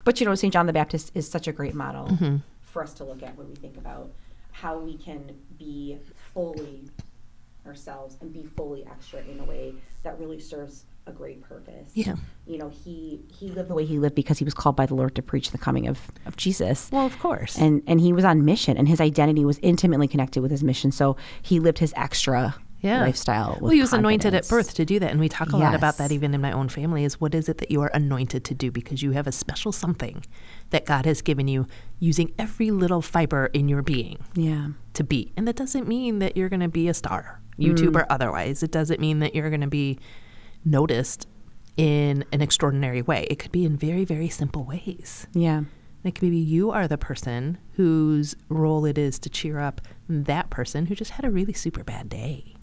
But, St. John the Baptist is such a great model for us to look at when we think about how we can be fully ourselves and be fully extra in a way that really serves a great purpose. Yeah. He lived the way he lived because he was called by the Lord to preach the coming of Jesus. Well, of course. And he was on mission, and his identity was intimately connected with his mission. So he lived his extra lifestyle. Well, he was anointed at birth to do that. And we talk a lot about that Yes. even in my own family is what is it that you are anointed to do? Because you have a special something that God has given you using every little fiber in your being to be. And that doesn't mean that you're going to be a star, YouTube or otherwise. It doesn't mean that you're going to be noticed in an extraordinary way. It could be in very, very simple ways. Yeah. Like maybe you are the person whose role it is to cheer up that person who just had a really super bad day.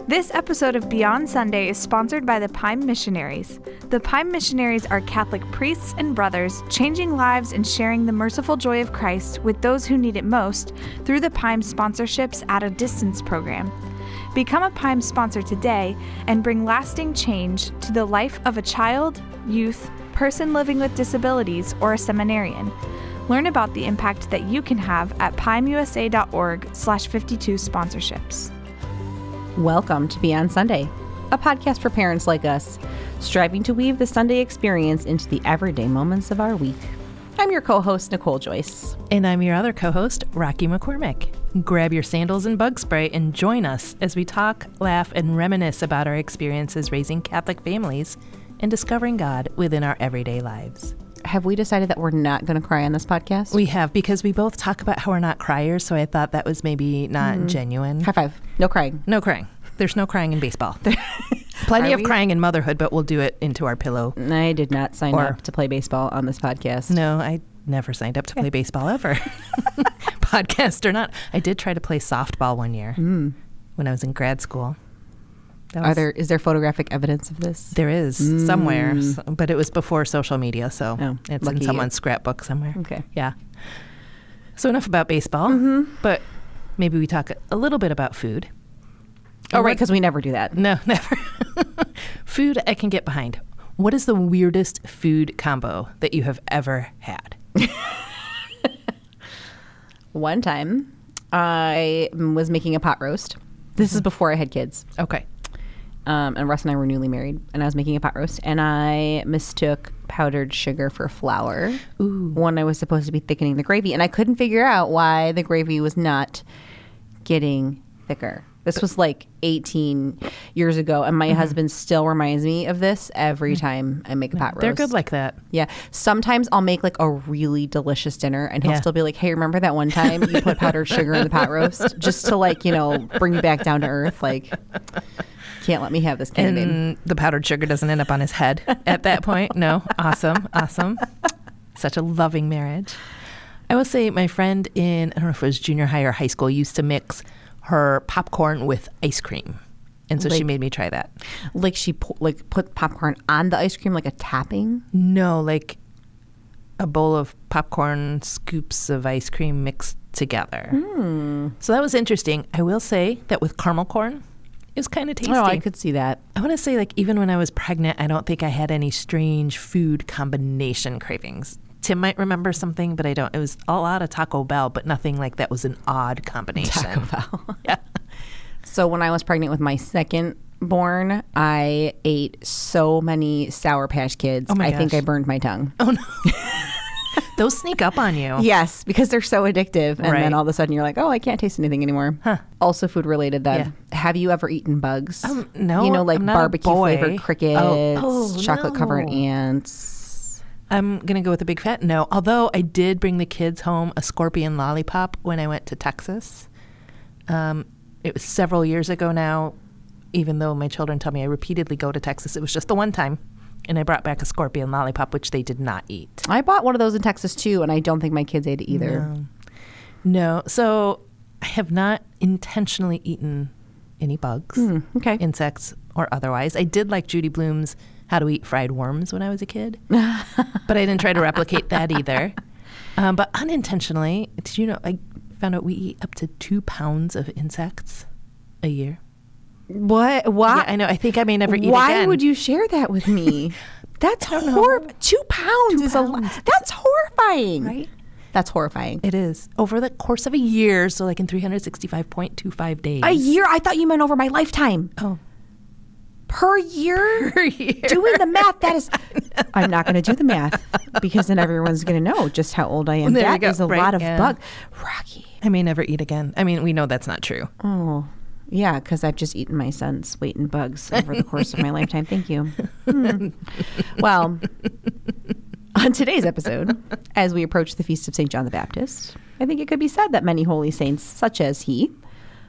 This episode of Beyond Sunday is sponsored by the Pime Missionaries. The Pime Missionaries are Catholic priests and brothers changing lives and sharing the merciful joy of Christ with those who need it most through the Pime Sponsorships at a Distance program. Become a Pime sponsor today and bring lasting change to the life of a child, youth, person living with disabilities, or a seminarian. Learn about the impact that you can have at pimeusa.org/52sponsorships. Welcome to Beyond Sunday, a podcast for parents like us, striving to weave the Sunday experience into the everyday moments of our week. I'm your co-host, Nicole Joyce. And I'm your other co-host, Rakhi McCormick. Grab your sandals and bug spray and join us as we talk, laugh, and reminisce about our experiences raising Catholic families and discovering God within our everyday lives. Have we decided that we're not going to cry on this podcast? We have, because we both talk about how we're not criers, so I thought that was maybe not genuine. High five. No crying. No crying. There's no crying in baseball. Plenty of crying in motherhood, but we'll do it into our pillow. I did not sign up to play baseball on this podcast. No, I never signed up to play baseball ever. Podcast or not. I did try to play softball one year when I was in grad school. Is there photographic evidence of this? There is somewhere, but it was before social media, so it's in someone's scrapbook somewhere. Okay. Yeah. So enough about baseball, but maybe we talk a little bit about food. Oh, right, because we never do that. No, never. Food I can get behind. What is the weirdest food combo that you have ever had? One time, I was making a pot roast. This is before I had kids. Okay. And Russ and I were newly married, and I was making a pot roast, and I mistook powdered sugar for flour when I was supposed to be thickening the gravy, and I couldn't figure out why the gravy was not getting thicker. This was like 18 years ago, and my husband still reminds me of this every time I make a pot roast. They're good like that. Yeah. Sometimes I'll make like a really delicious dinner, and he'll still be like, hey, remember that one time you put powdered sugar in the pot roast? Just to like, bring me back down to earth. Like, can't let me have this candy. And the powdered sugar doesn't end up on his head at that point. No. Awesome. Such a loving marriage. I will say my friend in, I don't know if it was junior high or high school, used to mix her popcorn with ice cream. And so she made me try that. Like she put popcorn on the ice cream, like a topping? No, like a bowl of popcorn, scoops of ice cream mixed together. So that was interesting. I will say that with caramel corn, it was kind of tasty. Oh, I could see that. I want to say, like, even when I was pregnant, I don't think I had any strange food combination cravings. Tim might remember something, but I don't. It was all out of Taco Bell, but nothing like that was an odd combination. Taco Bell. Yeah. So when I was pregnant with my second born, I ate so many Sour Patch Kids. Oh my I gosh. think I burned my tongue. Oh, no. Those sneak up on you. Yes, because they're so addictive. And Right. then all of a sudden you're like, oh, I can't taste anything anymore. Huh. Also food related then. Have you ever eaten bugs? No. Like I'm not a barbecue boy. flavored crickets, chocolate covered no. ants. I'm going to go with a big fat no. Although I did bring the kids home a scorpion lollipop when I went to Texas. It was several years ago now, even though my children tell me I repeatedly go to Texas. It was just the one time. And I brought back a scorpion lollipop, which they did not eat. I bought one of those in Texas too, and I don't think my kids ate it either. No. So I have not intentionally eaten any bugs, insects, or otherwise. I did like Judy Blume's How to Eat Fried Worms when I was a kid, but I didn't try to replicate that either. But unintentionally, did you know, I found out we eat up to 2 pounds of insects a year. What? Why? Yeah, I know. I think I may never eat Why again. would you share that with me? That's horrible. 2 pounds is a lot. That's horrifying. Right? That's horrifying. It is. Over the course of a year, so like in 365.25 days. A year? I thought you meant over my lifetime. Oh. Per year? Per year. Doing the math, that is... I'm not going to do the math because then everyone's going to know just how old I am. That is a lot of bug. Rakhi. I may never eat again. I mean, we know that's not true. Oh, yeah, because I've just eaten my son's weight in bugs over the course of my lifetime. Thank you. Well, on today's episode, as we approach the Feast of St. John the Baptist, I think it could be said that many holy saints, such as he,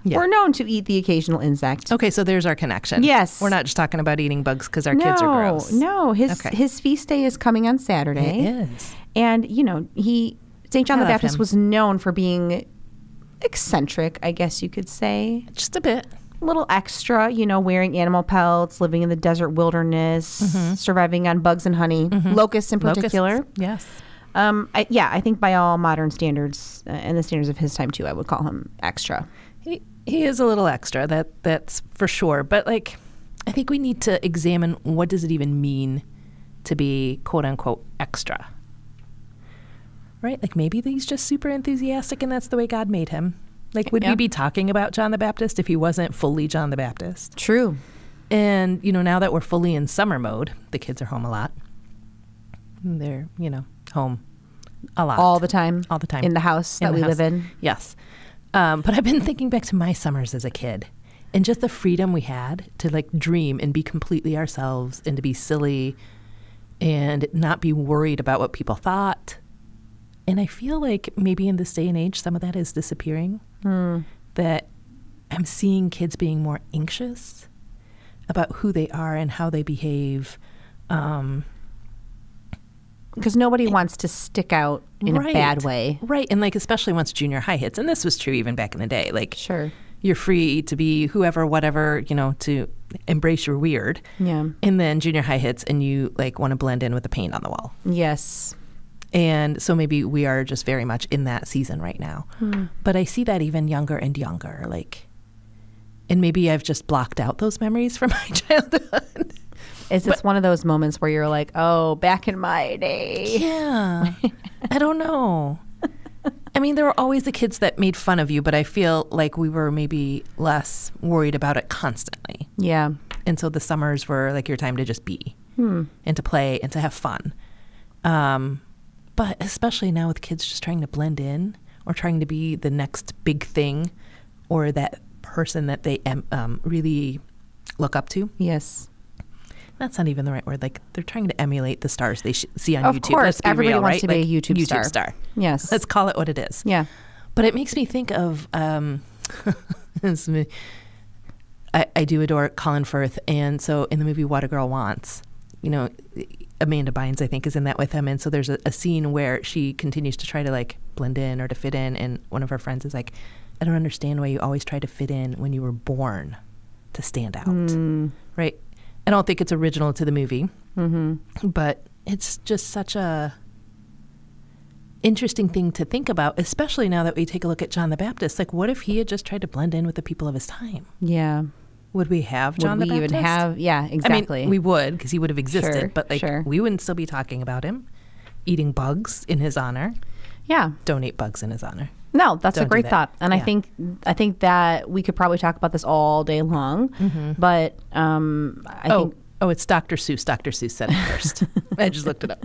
were known to eat the occasional insect. Okay, so there's our connection. Yes. We're not just talking about eating bugs because our kids are gross. No, his feast day is coming on Saturday. It is. And, you know, St. John the Baptist was known for being eccentric, I guess you could say. Just a bit. A little extra, you know, wearing animal pelts, living in the desert wilderness, surviving on bugs and honey, locusts in particular. Yes. I think by all modern standards and the standards of his time too, I would call him extra. He is a little extra, that's for sure. But like, I think we need to examine what does it even mean to be quote unquote extra. Right? Like maybe he's just super enthusiastic and that's the way God made him. Like, would we be talking about John the Baptist if he wasn't fully John the Baptist? True. And, you know, now that we're fully in summer mode, the kids are home a lot. They're, you know, home a lot. All the time. All the time. In the house that we live in. Yes. But I've been thinking back to my summers as a kid and just the freedom we had to like dream and be completely ourselves and to be silly and not be worried about what people thought. And I feel like maybe in this day and age, some of that is disappearing. That I'm seeing kids being more anxious about who they are and how they behave. Because nobody wants to stick out in a bad way. Right. And like, especially once junior high hits. And this was true even back in the day. Like, sure, you're free to be whoever, whatever, you know, to embrace your weird. Yeah. And then junior high hits and you like want to blend in with the paint on the wall. Yes. And so maybe we are just very much in that season right now. But I see that even younger and younger, like, and maybe I've just blocked out those memories from my childhood. Is this one of those moments where you're like, oh, back in my day? Yeah. I don't know. I mean, there were always the kids that made fun of you, but I feel like we were maybe less worried about it constantly. Yeah. And so the summers were like your time to just be and to play and to have fun. But especially now with kids just trying to blend in or trying to be the next big thing or that person that they really look up to. Yes. That's not even the right word. Like they're trying to emulate the stars they see on YouTube. Of course, everybody real, wants right? to be like a YouTube star. Yes. Let's call it what it is. Yeah. But it makes me think of, I do adore Colin Firth. And so in the movie What a Girl Wants, you know, Amanda Bynes, I think, is in that with him. And so there's a scene where she continues to try to like blend in or to fit in. And one of her friends is like, I don't understand why you always try to fit in when you were born to stand out. Right. I don't think it's original to the movie, but it's just such a interesting thing to think about, especially now that we take a look at John the Baptist. Like, what if he had just tried to blend in with the people of his time? Yeah. Would we have John the Baptist? Would we even have, yeah, exactly. I mean, we would, because he would have existed, but like, sure. We wouldn't still be talking about him, eating bugs in his honor. Yeah. Don't eat bugs in his honor. No, that's a great thought. And yeah. I think that we could probably talk about this all day long, but I think... Oh, it's Dr. Seuss. Dr. Seuss said it first. I just looked it up.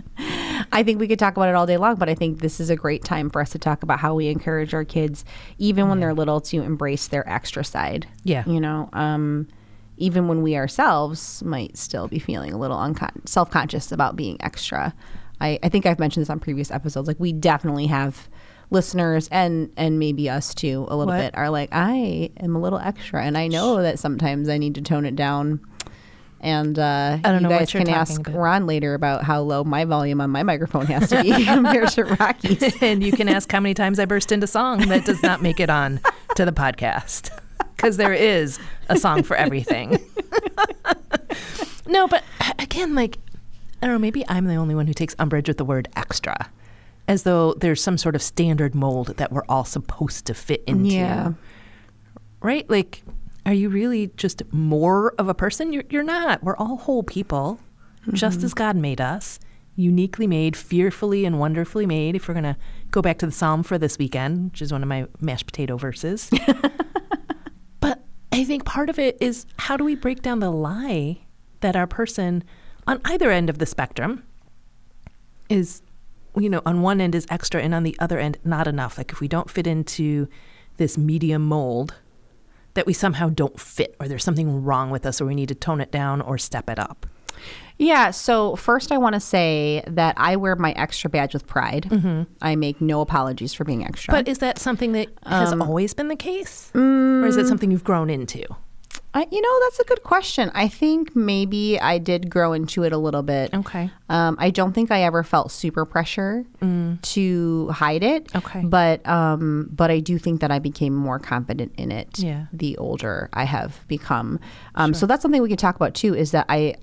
I think we could talk about it all day long, but I think this is a great time for us to talk about how we encourage our kids, even when they're little, to embrace their extra side. Yeah. You know, even when we ourselves might still be feeling a little self-conscious about being extra. I think I've mentioned this on previous episodes. Like, we definitely have listeners and maybe us too a little bit are like, I am a little extra, and I know that sometimes I need to tone it down. And I don't know, you guys can ask Ron later about how low my volume on my microphone has to be compared to Rakhi's. And you can ask how many times I burst into song that does not make it on to the podcast, because there is a song for everything. No, but again, like, I don't know, maybe I'm the only one who takes umbrage with the word extra, as though there's some sort of standard mold that we're all supposed to fit into. Yeah. Right? Like, are you really just more of a person? You're not. We're all whole people. just as God made us, uniquely made, fearfully and wonderfully made, if we're going to go back to the Psalm for this weekend, which is one of my mashed potato verses. But I think part of it is, how do we break down the lie that our person on either end of the spectrum is, on one end is extra and on the other end not enough. Like if we don't fit into this medium mold, that we somehow don't fit, or there's something wrong with us, or we need to tone it down or step it up. Yeah. So first I want to say that I wear my extra badge with pride. I make no apologies for being extra. But is that something that has always been the case? Or is it something you've grown into? That's a good question. I think maybe I did grow into it a little bit. Okay. I don't think I ever felt super pressure to hide it. Okay. But I do think that I became more confident in it the older I have become. So that's something we can talk about too, is that I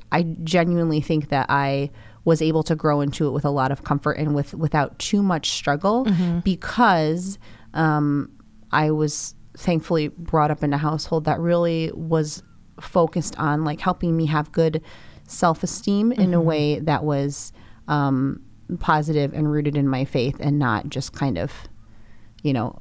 genuinely think that I was able to grow into it with a lot of comfort and without too much struggle because I was thankfully brought up in a household that really was focused on like helping me have good self-esteem in a way that was positive and rooted in my faith, and not just kind of,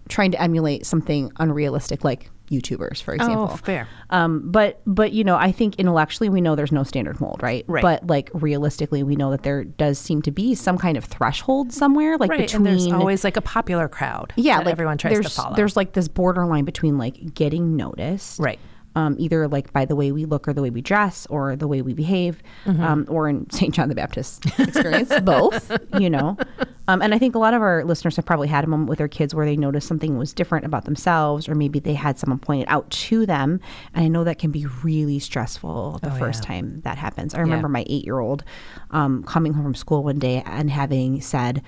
trying to emulate something unrealistic like YouTubers, for example. Oh, fair. But I think intellectually we know there's no standard mold, right? But like realistically, we know that there does seem to be some kind of threshold somewhere, like between. And there's always like a popular crowd. Yeah, that like everyone tries to follow. There's like this borderline between like getting noticed, right? Either like by the way we look or the way we dress or the way we behave, or in St. John the Baptist experience, both, And I think a lot of our listeners have probably had a moment with their kids where they noticed something was different about themselves, or maybe they had someone point it out to them. And I know that can be really stressful the first time that happens. I remember my 8-year-old coming home from school one day and having said,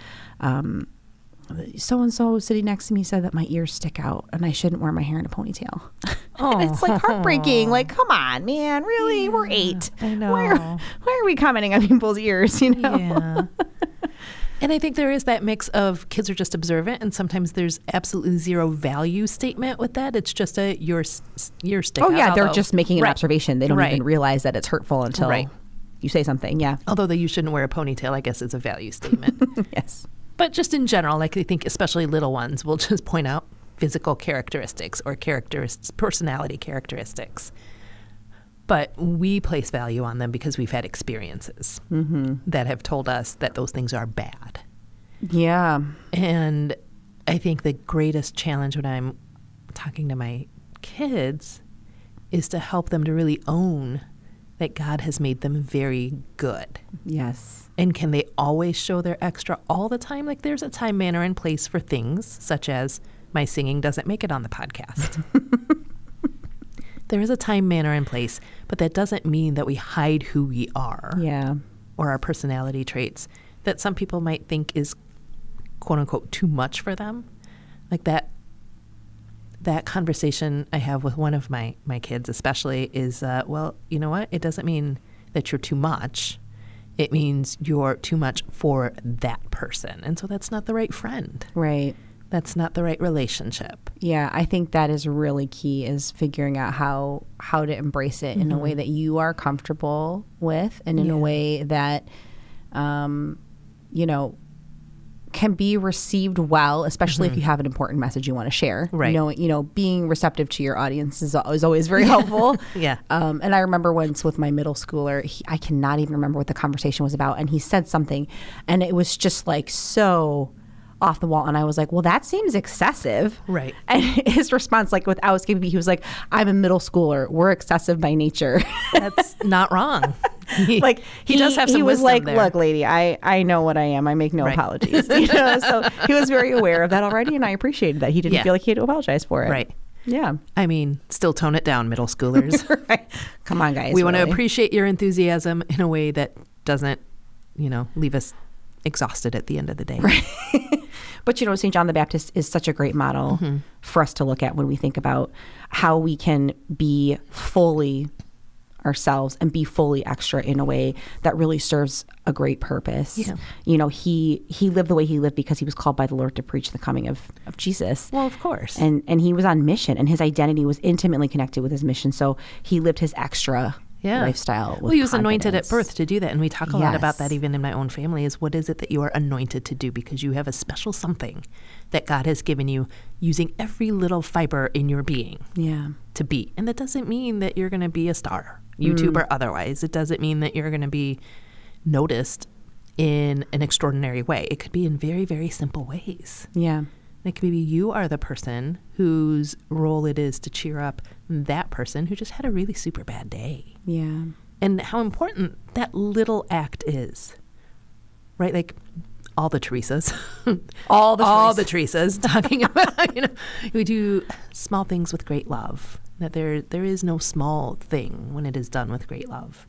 so-and-so sitting next to me said that my ears stick out and I shouldn't wear my hair in a ponytail. And it's like heartbreaking. Like, come on, man, really? We're 8. I know. Why are we commenting on people's ears, Yeah. And I think there is that mix of kids are just observant, and sometimes there's absolutely zero value statement with that. It's just your stick out. Oh, yeah, they're just making an observation. They don't even realize that it's hurtful until you say something, Although you shouldn't wear a ponytail, I guess, is a value statement. Yes. But just in general, like I think especially little ones will just point out physical characteristics or personality characteristics. But we place value on them because we've had experiences that have told us that those things are bad. Yeah. And I think the greatest challenge when I'm talking to my kids is to help them to really own that God has made them very good. Yes. And can they always show their extra all the time? Like there's a time, manner, and place for things, such as my singing doesn't make it on the podcast. There is a time, manner, and place, but that doesn't mean that we hide who we are. Yeah. Or our personality traits that some people might think is quote unquote too much for them. Like that conversation I have with one of my kids especially is, well, you know what? It doesn't mean that you're too much. It means you're too much for that person. And so that's not the right friend. Right. That's not the right relationship. Yeah, I think that is really key, is figuring out how to embrace it in a way that you are comfortable with, and in a way that, can be received well, especially if you have an important message you want to share. Right. Being receptive to your audience is always very helpful. Yeah. And I remember once with my middle schooler, I cannot even remember what the conversation was about, and he said something, and it was just like so off the wall, and I was like, well, that seems excessive. Right. And his response, like without escaping me, he was like, I'm a middle schooler. We're excessive by nature. That's not wrong. He does have some he was wisdom like, there. look, lady, I know what I am. I make no apologies. So he was very aware of that already, and I appreciated that. He didn't feel like he had to apologize for it. Right. Yeah. I mean, still tone it down, middle schoolers. Right. Come on, guys. We want to appreciate your enthusiasm in a way that doesn't, leave us exhausted at the end of the day. Right. But, St. John the Baptist is such a great model for us to look at when we think about how we can be fully ourselves and be fully extra in a way that really serves a great purpose. Yeah. He lived the way he lived because he was called by the Lord to preach the coming of Jesus. Well, of course. And he was on mission, and his identity was intimately connected with his mission. So he lived his extra lifestyle. With well, he was confidence. anointed at birth to do that. And we talk a lot about that Yes. even in my own family is what is it that you are anointed to do? Because you have a special something that God has given you using every little fiber in your being to be. And that doesn't mean that you're going to be a star, YouTube or otherwise. It doesn't mean that you're going to be noticed in an extraordinary way. It could be in very, very simple ways. Yeah. Like maybe you are the person whose role it is to cheer up that person who just had a really super bad day. Yeah. And how important that little act is, right? Like all the Teresas, all the Teresas talking about, we do small things with great love, that there is no small thing when it is done with great love,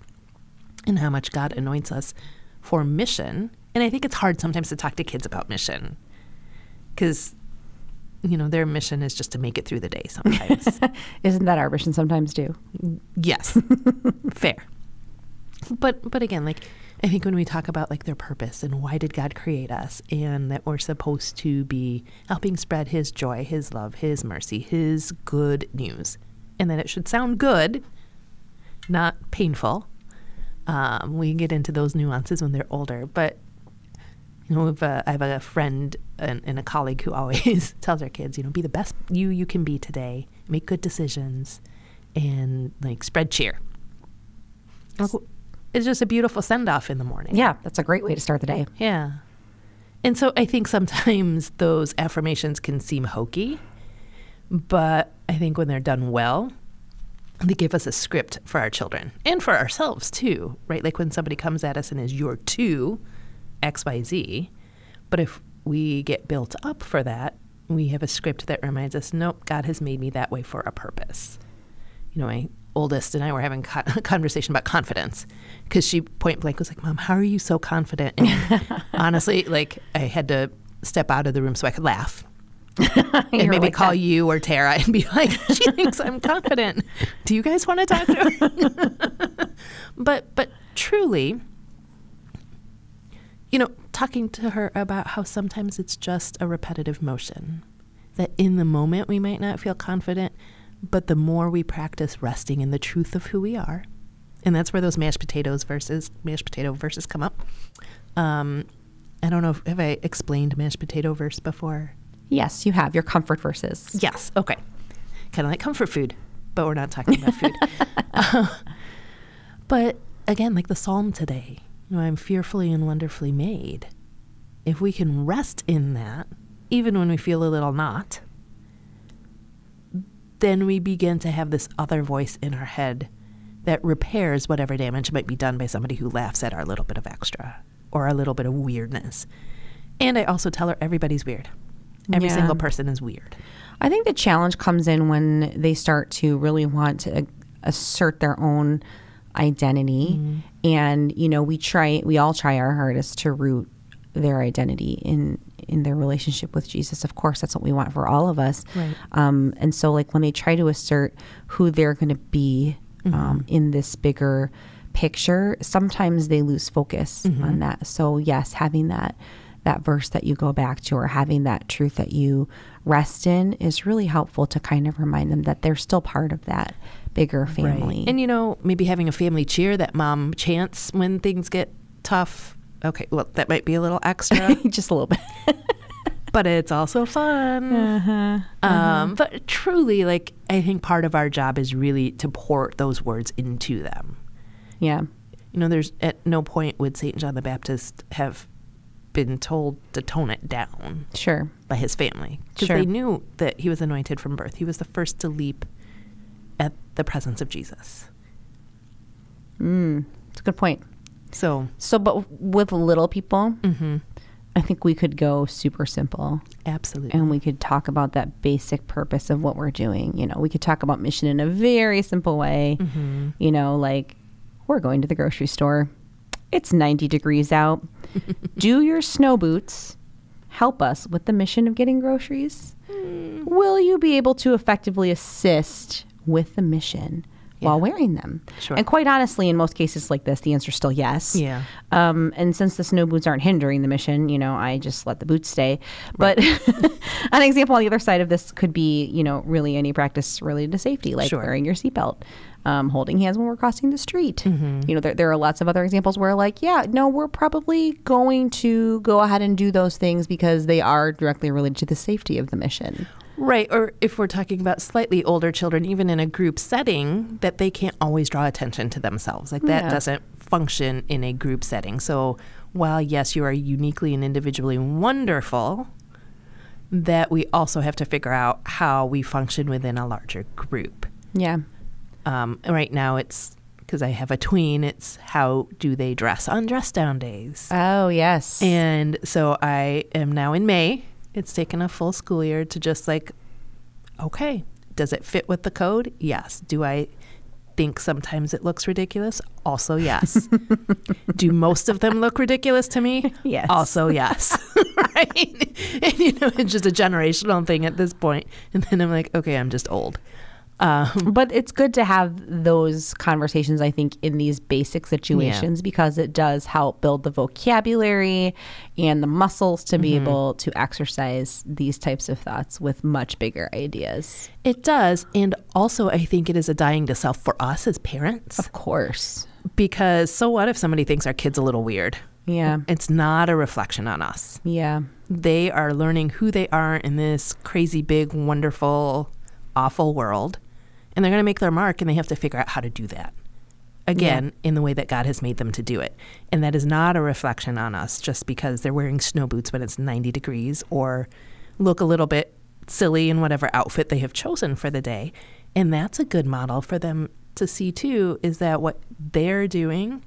and how much God anoints us for mission. And I think it's hard sometimes to talk to kids about mission because their mission is just to make it through the day sometimes. Isn't that our mission sometimes too? Yes. Fair. But again, like I think when we talk about like their purpose and why did God create us and that we're supposed to be helping spread his joy, his love, his mercy, his good news, and that it should sound good, not painful. We get into those nuances when they're older, but I have a friend and a colleague who always tells our kids, be the best you can be today, make good decisions, and like spread cheer. It's just a beautiful send-off in the morning. Yeah, that's a great way to start the day. Yeah. And so I think sometimes those affirmations can seem hokey, but I think when they're done well, they give us a script for our children and for ourselves too, right? Like when somebody comes at us and is you're to XYZ, but if we get built up for that, we have a script that reminds us, nope, God has made me that way for a purpose. My oldest and I were having a conversation about confidence because she point blank was like, Mom, how are you so confident? And honestly, like I had to step out of the room so I could laugh. And maybe like call you or Tara and be like, she thinks I'm confident. Do you guys want to talk to her? But truly, talking to her about how sometimes it's just a repetitive motion, that in the moment we might not feel confident, but the more we practice resting in the truth of who we are, and that's where those mashed potato verses come up. I don't know, have I explained mashed potato verse before? Yes, you have your comfort verses. Yes. Okay. Kind of like comfort food, but we're not talking about food. But again, like the Psalm today, I'm fearfully and wonderfully made. If we can rest in that, even when we feel a little not, then we begin to have this other voice in our head that repairs whatever damage might be done by somebody who laughs at our little bit of extra or our little bit of weirdness. And I also tell her everybody's weird. Every single person is weird. I think the challenge comes in when they start to really want to assert their own identity. And, we all try our hardest to root their identity in their relationship with Jesus. Of course, that's what we want for all of us. Right. And so like when they try to assert who they're going to be in this bigger picture, sometimes they lose focus on that. So yes, having that verse that you go back to or having that truth that you rest in is really helpful to kind of remind them that they're still part of that bigger family. Right. And, maybe having a family cheer that mom chants when things get tough. Okay, well, that might be a little extra. Just a little bit. But it's also fun. But truly, like, I think part of our job is really to pour those words into them. Yeah. There's at no point would St. John the Baptist have been told to tone it down. Sure. By his family. Because they knew that he was anointed from birth. He was the first to leap at the presence of Jesus. That's a good point. So but with little people, I think we could go super simple. Absolutely. And we could talk about that basic purpose of what we're doing. We could talk about mission in a very simple way. Like we're going to the grocery store. It's 90 degrees out. Do your snow boots help us with the mission of getting groceries? Will you be able to effectively assist with the mission while wearing them? Sure. And quite honestly, in most cases like this, the answer is still yes. Yeah. And since the snow boots aren't hindering the mission, I just let the boots stay. But an example on the other side of this could be, really any practice related to safety, like wearing your seatbelt. Holding hands when we're crossing the street. There are lots of other examples where we're probably going to go ahead and do those things because they are directly related to the safety of the mission. Right. Or if we're talking about slightly older children, even in a group setting, that they can't always draw attention to themselves. That doesn't function in a group setting. So while, yes, you are uniquely and individually wonderful, that we also have to figure out how we function within a larger group. Yeah. Right now, it's because I have a tween. It's how do they dress on dress down days? Oh, yes. And so I am now in May. It's taken a full school year to just okay, does it fit with the code? Yes. Do I think sometimes it looks ridiculous? Also, yes. Do most of them look ridiculous to me? Yes. Also, yes. Right? And, it's just a generational thing at this point. And then I'm like, okay, I'm just old. But it's good to have those conversations, I think, in these basic situations because it does help build the vocabulary and the muscles to be able to exercise these types of thoughts with much bigger ideas. It does. And also, I think it is a dying to self for us as parents. Of course. Because so what if somebody thinks our kid's a little weird? Yeah. It's not a reflection on us. Yeah. They are learning who they are in this crazy, big, wonderful, awful world. And they're going to make their mark, and they have to figure out how to do that, again, in the way that God has made them to do it. And that is not a reflection on us just because they're wearing snow boots when it's 90 degrees or look a little bit silly in whatever outfit they have chosen for the day. And that's a good model for them to see, too, is that what they're doing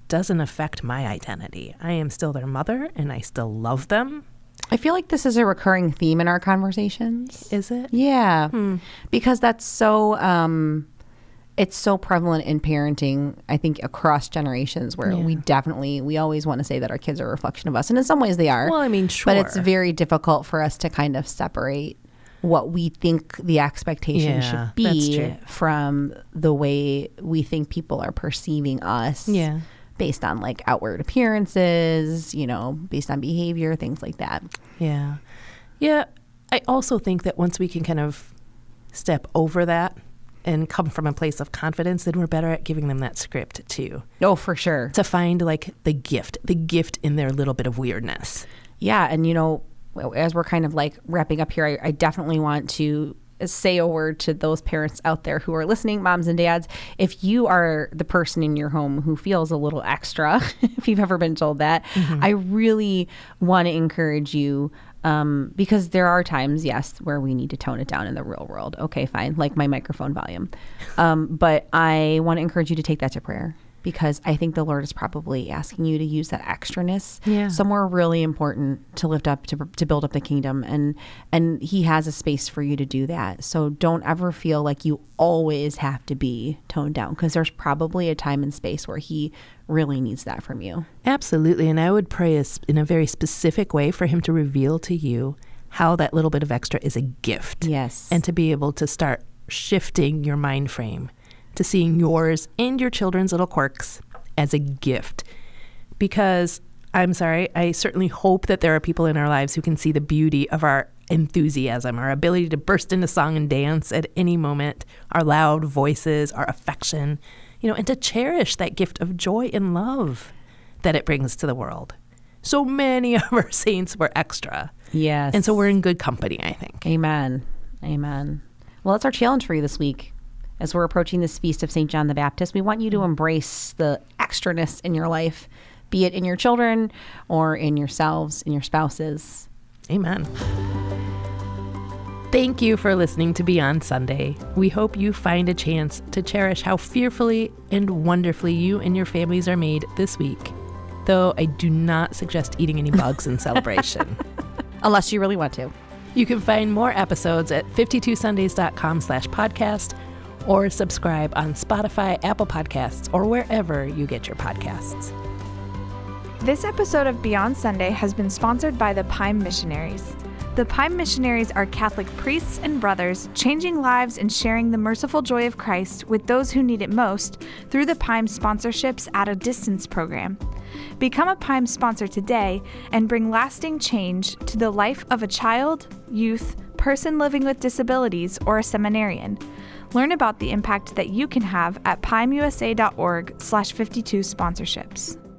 doesn't affect my identity. I am still their mother, and I still love them. I feel like this is a recurring theme in our conversations. Is it? Yeah. Because that's so, it's so prevalent in parenting, I think, across generations where we always want to say that our kids are a reflection of us. And in some ways they are. Well, I mean, sure. But it's very difficult for us to kind of separate what we think the expectation should be from the way we think people are perceiving us. Yeah. Based on outward appearances, based on behavior, things like that. Yeah. Yeah. I also think that once we can kind of step over that and come from a place of confidence, then we're better at giving them that script too. Oh, for sure. To find the gift in their little bit of weirdness. Yeah. And, as we're kind of wrapping up here, I definitely want to say a word to those parents out there who are listening, moms and dads. If you are the person in your home who feels a little extra, if you've ever been told that, I really want to encourage you because there are times, yes, where we need to tone it down in the real world. Okay, fine, like my microphone volume. But I want to encourage you to take that to prayer. Because I think the Lord is probably asking you to use that extraness somewhere really important to lift up, to build up the kingdom. And he has a space for you to do that. So don't ever feel like you always have to be toned down because there's probably a time and space where he really needs that from you. Absolutely. And I would pray in a very specific way for him to reveal to you how that little bit of extra is a gift. Yes. And to be able to start shifting your mind frame to seeing yours and your children's little quirks as a gift. Because, I'm sorry, I certainly hope that there are people in our lives who can see the beauty of our enthusiasm, our ability to burst into song and dance at any moment, our loud voices, our affection, and to cherish that gift of joy and love that it brings to the world. So many of our saints were extra. Yes. And so we're in good company, I think. Amen. Amen. Well, that's our challenge for you this week. As we're approaching this feast of St. John the Baptist, we want you to embrace the extraness in your life, be it in your children or in yourselves, in your spouses. Amen. Thank you for listening to Beyond Sunday. We hope you find a chance to cherish how fearfully and wonderfully you and your families are made this week. Though I do not suggest eating any bugs in celebration. Unless you really want to. You can find more episodes at 52sundays.com/podcast or subscribe on Spotify, Apple Podcasts, or wherever you get your podcasts. This episode of Beyond Sunday has been sponsored by the Pine Missionaries. The The Pime Missionaries are Catholic priests and brothers changing lives and sharing the merciful joy of Christ with those who need it most through the Pime Sponsorships at a Distance program. Become a Pime sponsor today and bring lasting change to the life of a child, youth, person living with disabilities, or a seminarian. Learn about the impact that you can have at PimeUSA.org/52sponsorships.